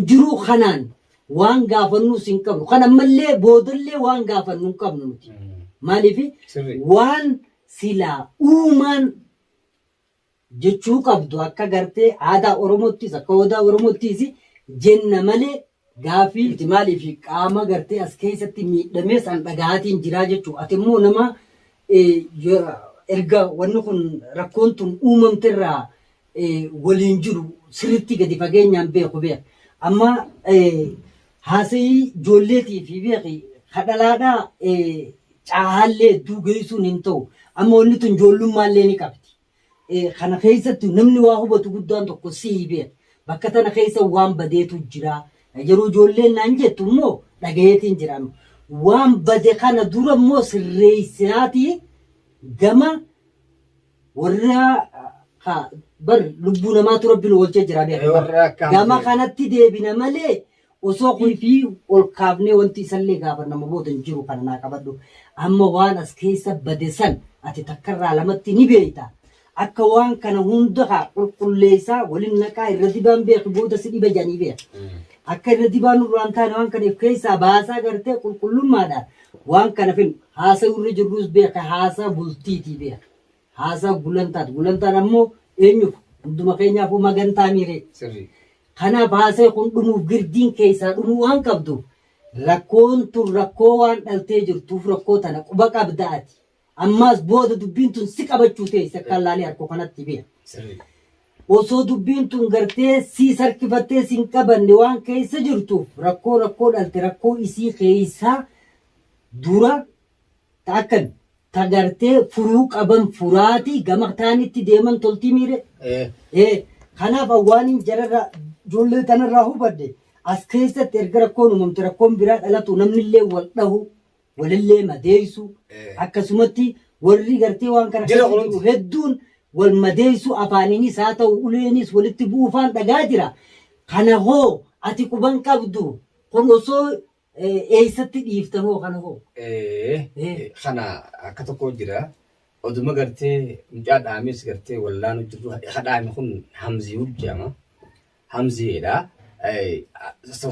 jiru kanaan waan gaafannu sin qabnu kana mallee boodallee waan gaafannu qabnu maaliif waan sila uumaan jechuu qabdu akka gartee aadaa Oromootis akka aadaa Oromootis jenna malee gaafii maaliif qaama gartee as keessatti miidhamee san dhagaatiin jiraa jechuudha. Ati immoo nama erga wanni kun rakkoon tun uumamterraa waliin jiru sirriitti gadi fageenyaan beeku beeka. Amma haasa'ii ijoolleetii fi beeki kadhalaadhaa caallee duugeessuun hin ta'u. Amma wanni tun ijoollumaallee ni qabdi. Kana keessatti namni waa hubatu guddaan tokko sii beeka. Bakka tana keessa waan badeetu jira. Yeroo ijoolleen naan jettu immoo dhagayeetiin jira. Waan bade kana dura immoo sirreessinaati gama warra bar lubbuu namaatu rabbiin oolchee jira beeka. Gama kanatti deebina malee osoo kuufii ol kaafnee wanti isallee gaafa nama booda hin jiru kana naa qabadhu. Amma waan as keessa bade san ati takkarraa lamatti ni beekta. Akka waan kana hunda qulqulleessaa waliin naqaa irra dibaan beeku booda si dhiba janii beeka. Akka irra dibaan duraan taane waan kana keessaa baasaa gartee qulqullummaadhaan waan kana fin haasa'uu irra jirrus beeka haasaa bultiitii beeka. Haasaa gulantaati. Gulantaan ammoo eenyuuf hunduma keenyaafuu magantaa miiree. Kanaaf haasa'e kun dhumuuf girdiin keessaa dhumuu waan qabduuf rakkoon tun rakkoo waan dhaltee jirtuuf rakkoo tana quba qabdaati. Ammaas booda dubbiin tun si qabachuu ta'e akka laalee harkoo kanatti beeka. Osoo dubbiin tun gartee si sarkifattee sin qabanne waan keessa jirtuuf rakkoo dhalte rakkoo isii keessaa dura taakkan tagartee furuu qaban furaati gama taanitti deeman toltii miire. Kanaaf awwaaniin jararra ijoollee tanarraa hubadde as keessatti erga rakkoon uumamte rakkoon biraa dhalatu namnillee wal dhahu walillee madeessu akkasumatti warri gartee waan kana hedduun wal madeessu afaaniinis haa ta'u uleenis walitti buufaan dhagaa jira. Kana hoo ati quban qabdu kun osoo eessatti dhiifta hoo kana hoo? Kana akka tokko jira. Oduma gartee mucaa dhaames gartee wallaan hojjetu hadhaame kun Hamzii hojjama. Hamziidha.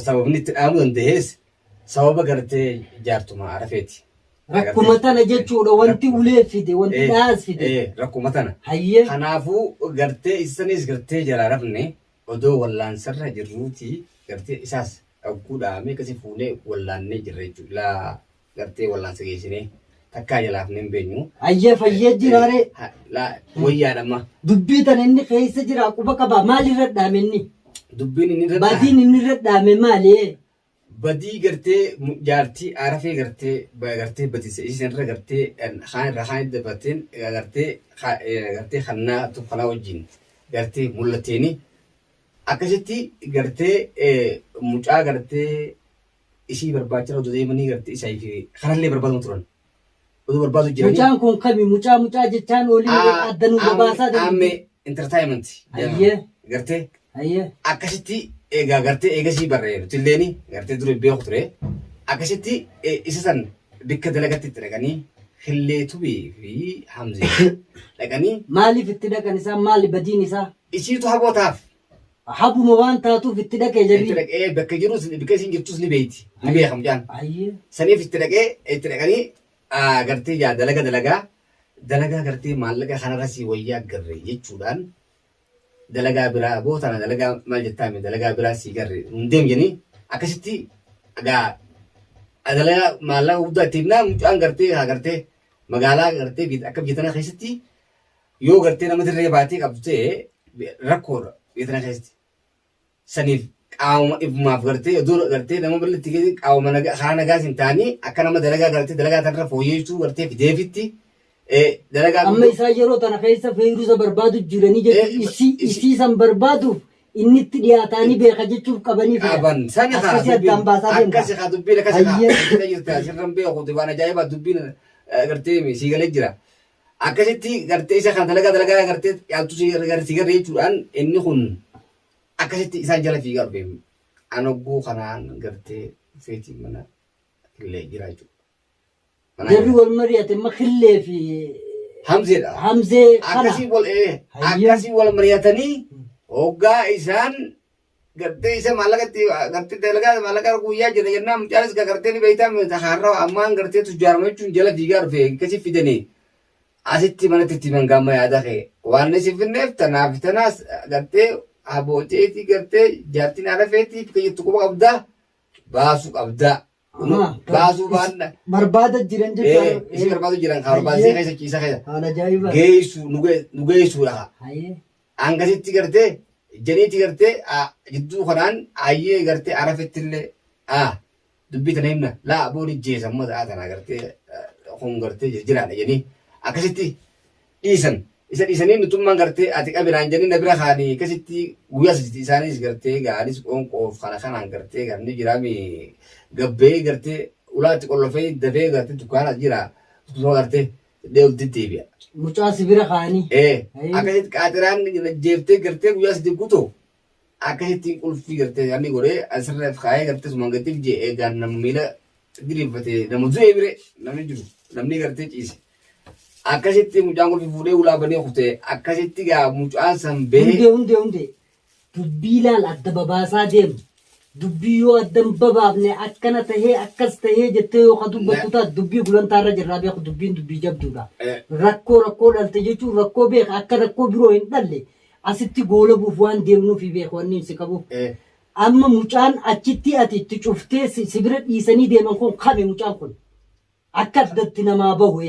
Sababni itti dhaamuu danda'es sababa gartee jaartuma arafeeti. Rakkuma tana jechuudha wanti ulee fide wanti dhaas fide. Rakkuma tana. Hayyee. Kanaafuu gartee isanis gartee jalaa rafne odoo wallaansarra jirruuti gartee isaas dhagguu dhaamee akkasii fuunee wallaannee jirra jechuudha. Gartee wallaansa geessinee takkaa jalaaf hin beenyu. Hayyee fayyee jiraare. Wayyaadhama. Dubbii tana inni keessa jira quba qaba maalirra dhaame inni? Dubbiin inni irra badiin inni irra dhaame maali? Badii gartee jaartii arafee gartee batise isinirra gartee haan irra haan dabateen gartee hannaa tukkanaa wajjin gartee mul'ateeni akkasitti gartee mucaa gartee isii barbaachara oduu deemanii gartee isaa fi kanallee barbaadu turan. Oduu barbaadu jiranii. Mucaan kun kami mucaa jechaan waliin addanuu gabaasaa dandeenye. Amme entertainment. Hayyee. Gartee. Hayyee. Akkasitti egaa gartee eegasii barreeru tilleeni gartee dura beeku ture. Akkasitti isa san bikka dalagatti itti dhaqanii Hilleetubii fi Hamzii dhaqanii. Maaliif itti dhaqan isaa maali badiin isaa? Isiitu habootaaf. Habuma waan taatuuf itti dhaqee jirri. Itti dhaqee bakka jirus bikka isiin jirtus ni beeyti. Ni beekam jaan. Hayyee. Saniif itti dhaqanii gartee yaa dalagaa gartee maallaqa kanarra si wayyaa garre jechuudhaan dalagaa biraa bootana dalagaa maal jettaame dalagaa biraa si garre hundeem jeni akkasitti egaa dalagaa maallaqa guddaa itti himnaa mucaan gartee magaalaa gartee akka biyyatana keessatti yoo gartee nama dirree baatee qabdu ta'e rakkoodha biyyatana keessatti saniif qaawuma ifumaaf gartee oduu gartee nama bal'atti qaawuma haa nagaas hin taanii akka nama dalagaa tanarra fooyyessuu gartee fideefitti dalagaa. Amma isaa yeroo tana keessa feeruusa barbaadu jiranii jechuun isii san barbaaduuf inni itti dhiyaatanii beeka jechuuf qabanii fi qaban sani akkasii addaan baasaa deemta. Akkasii haa dubbiin akkasii jirta sirran beeku waan ajaa'ibaa dubbiin gartee si galee jira. Akkasitti gartee isa kan dalagaa gartee yaaltu si garre jechuudhaan inni kun akkasitti isaan jala fiigaa dhufe anoggoo kanaan gartee feetii mana illee jira jechuudha. Jarri wal mari'ate makillee fi Hamzeedha. Hamzee kana. Akkasii wal mari'atanii hoggaa isaan gartee isa maallaqatti gartee dalagaa maallaqa guyyaa jira jennaan mucaanis gartee ni beektaa har'a ammaan gartee tujjaarama jechuun jala fiigaa dhufe akkasi fidanii asitti manatti itti mangaama yaada kee waan si finneef tanaaf tanaas gartee abooteetii gartee jaartiin haala feetii fi jettu quba qabdaa baasuu qabdaa. Baasuu baadha. Barbaada jiran jechuudha. Isi barbaadu jiran kan barbaadee keessa ciisa keessa. Haala ajaa'iba. Geessu nu geessuudha. Hangasitti gartee janiiti gartee jidduu kanaan ayyee gartee arafettillee dubbii tana himna laa booni jeesa amma ta'a tana gartee kun gartee jiraadha janii akkasitti dhiisan. Isa dhiisanii nutummaan gartee ati qabiraan janii na bira kaanii akkasitti guyyaa sadiitti isaanis gartee gaanis qoonqoof kana kanaan gartee garni jiraami gabbee gartee ulaatti qollofee dafee gartee dukkaana jira tukkuma gartee deebi'utti deebi'a. Mucaa sibira kaanii. Akkasitti qaaxiraan jeeftee gartee guyyaa sadii guutuu akkasitti qulfii gartee yaadni godhee asirraaf kaayee gartee sumaan gattiif jee eegaan nama miila diriirfatee nama du'ee bire namni jiru namni gartee ciise. Akkasitti mucaan qulfii fuudhee ulaa banee kutee akkasitti gaa mucaan san bahee. Hundee dubbii ilaal adda babaasaa deemu. Dubbii yoo addan babaafne akkana tahee akkas tahee jettee yoo ka dubbattu taate dubbii gulantaarra jirraa beeku dubbiin dubbii jabduudha. Rakkoo dhalte jechuun rakkoo beeka akka rakkoo biroo hin dhalle asitti goola buuf waan deemnuufi beeku wanni si qabu. Amma mucaan achitti ati itti cuftee sibira dhiisanii deeman kun kame mucaan kun akka addatti namaa bahu.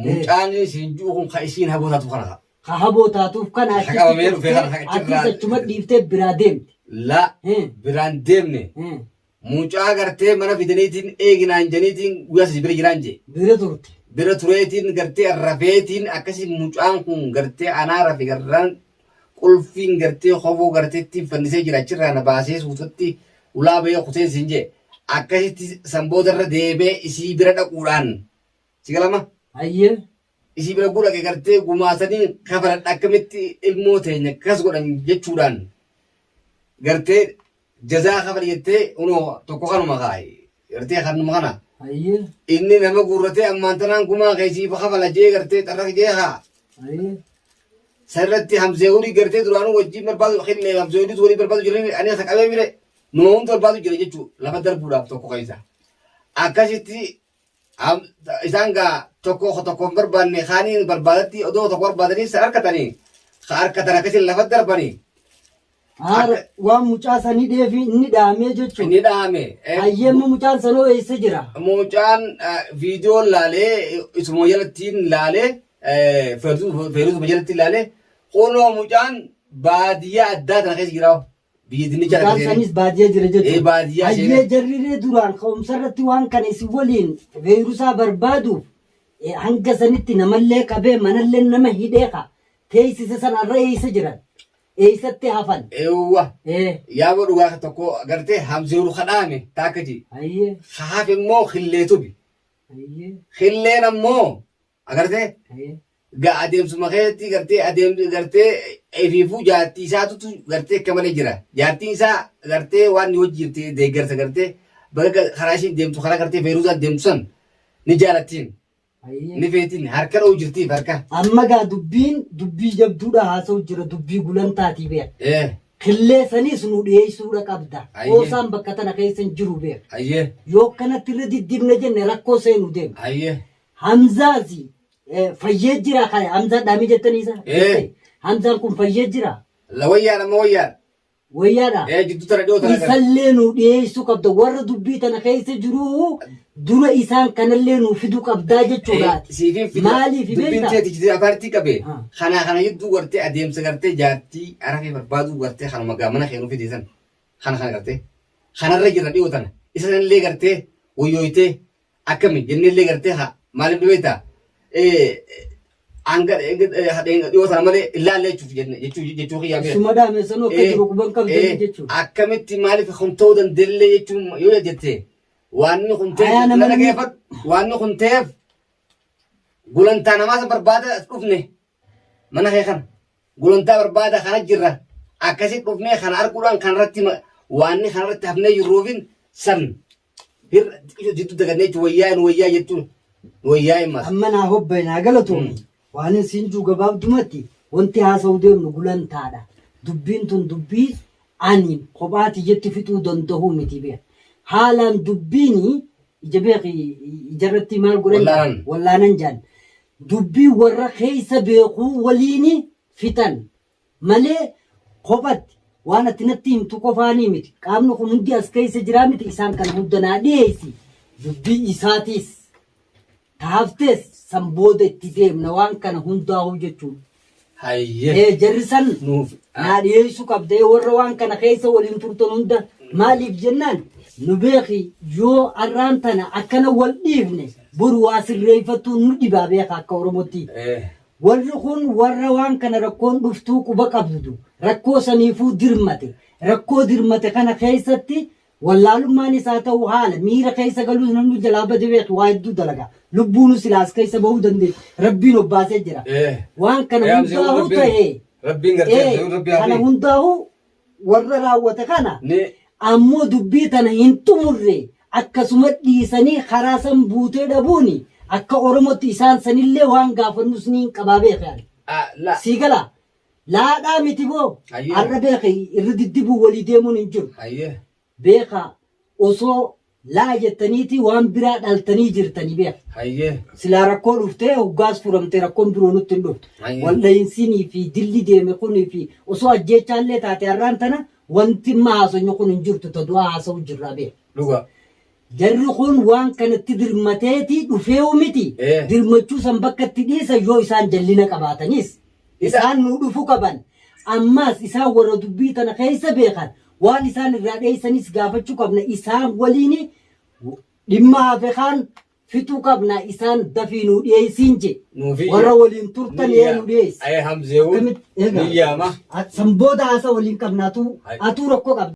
Mucaan siinjuu kun ka isiin habootaatu kana. Ka habootaatuuf kana achitti achuma dhiiftee biraa deemte. La biraan deemne mucaa gartee mana fidaniitiin eeginaan janiitiin guyyaa sadii bira jiraan jee. Bira turte. Bira tureetiin gartee rafeetiin akkasii mucaan kun gartee anaa rafe garraan qulfiin gartee hoboo garteetti fannisee jira achirraa na baasee suutatti ulaa bahee kuteen siin jee akkasitti sanboodarra deebee isii bira dhaquudhaan si galama. Ayyee. Isii bira gudhaqe gartee gumaasanii kafaladha akkamitti ilmoo teenya akkas godhan jechuudhaan. Gartee jazaa kafal jettee unoo tokko kanuma kaayi gartee kanuma kana inni nama guurratee ammaan tanaan gumaa keessii kafala jee gartee xarrak jee haa sarratti hamzeewuni gartee duraanuu wajjin barbaadu xillee hamzeewunis walii barbaadu jiranii ani asa qabee bire numa hundi barbaadu jira jechuu lafa darbuudhaaf tokko keessa akkasitti isaan gaa tokko barbaanne kaaniin barbaadatti odoo tokko barbaadanii sa harkatanii ka harkatan akkasiin lafa darbanii. Waan mucaa sanii dheefi inni dhahamee jechuudha. Inni dhahame. Ayyeemma mucaan sanoo eessa jira? Mucaan viidiyoon laalee isuma jalattiin laalee feerusuma jalattiin laalee kunoo mucaan baadiyyaa addaa tana keessa jira. Biyya dinnicha mucaan sanis baadiyyaa jira jechuudha. Baadiyyaa ishee. Ayyee jarriree duraan ka'umsarratti waan kana isin waliin feerusaa barbaaduuf hanga sanitti namallee qabee manallee nama hidheeqa teessise sanarra eessa jiran? Eessatti hafan. Eewwa. Yaaboo dhugaa tokko gartee hamzeeru kadhaame taakkaji. Haaf immoo khillee tubi. Khilleen ammoo agartee gaa adeemsuma keessatti gartee adeemsi gartee eefiifuu jaartii isaatutu gartee akka malee jira. Jaartiin isaa gartee waan ni hojii jirti deeggarsa gartee bakka karaa ishiin deemtu karaa gartee feeruzaan deemtu san ni jaalattiin. Ni feetiin harka dha'u jirtiif harka. Amma gaa dubbii jabduudha haasa'u jira dubbii gulantaatii beeka. Killee sanis nu dhiyeessuudha qabda. Qoosaan bakka tana keessa hin jiru beeka. Yoo kanatti irra diddibna jenne rakkoo seenuu deema. Hamzaasi fayyee jira kaya Hamzaa dhaamii jettaniisa. Hamzaan kun fayyee jira. La wayyaadha ma wayyaadha. Wayyaadha. Jidduu tana dhiyoo tana. Isallee nu dhiyeessuu qabda warra dubbii tana keessa jiru. Dura isaan kanallee nuuf fiduu qabdaa jechuudhaati. Maaliif beektaa? Dubbiin teetichi afaartii qabee. Kana jidduu gartee adeemsa gartee jaartii arafee barbaaduu gartee kanuma gaamana keenuu fideessan. Kana gartee. Kanarra jirra dhiyoo tana. Isa sanallee gartee wayyooyitee akkami jennellee gartee haa maaliif beektaa? Anga dhiyoo tana malee ilaallee jechuu kiyyaa beektaa. Suma daameessanuu akka jiru quban qabdanii jechuudha. Akkamitti maaliif kun ta'uu dandeellee jechuun yoo jettee. Waanni kun ta'eef gulantaa namaas barbaada dhufne mana kee kana gulantaa barbaada kana jirra akkasitti dhufnee kana arguudhaan kanarratti waanni kanarratti hafnee jirruufin san jidduu dagannee wayyaa jechuun wayyaa himas. Amma naa hobbaye naa galatoomne waan isin juu gabaabdumatti wanti haasa'uu deemnu gulantaadha. Dubbiin tun dubbii ani kophaati jetti fixuu danda'uu miti beek. Haalaan dubbiini ija beek ijarratti maal godhan wallaanan jaan. Dubbii warra keessa beekuu waliini fixan malee kophatti waan ati natti himtu qofaanii miti. Qaamni kun hundi as keessa jiraa miti isaan kan hundanaa dhiyeessi. Dubbii isaatis taaftees san booda itti deemna waan kana hundaa'uu jechuudha. Hayyee. Jarrisan naa dhiyeessuu qabdee warra waan kana keessa waliin turtan hunda maaliif jennaan nu beeki yoo arraan tana akkana wal dhiifne buru waa sirreeffattuu nu dhibaa beeka akka Oromootti. Warri kun warra waan kana rakkoon dhuftuu quba qabdu rakkoo saniifuu dirmate rakkoo dirmate kana keessatti wallaalummaan isaa ta'uu haala miira keessa galuus namni jalaa bade beeku waa hedduu dalaga lubbuun silaas keessa bahuu dandeenya rabbiin obbaasee jira waan kana hundaa'uu ta'e kana hundaa'uu warra raawwate kana ammoo dubbii tana hin xumurre akkasuma dhiisanii karaa san buutee dhabuuni akka Oromootti isaan sanillee waan gaafannus ni qabaa beekan sii gala laadhaa miti boo har'a beeka irra diddibuu walii deemuun hin jiru beeka osoo laa jettaniiti waan biraa dhaltanii jirtanii beeka silaa rakkoo dhuftee hoggaas furamtee rakkoon biroo nutti hin dhuftu waldhahinsinii fi dilli deeme kunii fi osoo ajjeechaallee taate har'aan tana wanti maasonyo kun hin jirtu tadu'aa haasa'u jirraa beeka. Jarri kun waan kanatti dirmateeti dhufeewu miti dirmachuu san bakka itti dhiisan yoo isaan jallina qabaatanis isaan nu dhufu qaban ammaas isaan warra dubbii tana keessa beekan waan isaan irraa dheessanis gaafachuu qabna isaan waliin dhimma hafe kaan fixuu qabna isaan dafii nu dhiyeessiin je warra waliin turtan nu dhiyeessi. Hamzeewu niyyaama. San booda haasa waliin qabnaatu atuu rakkoo qabna.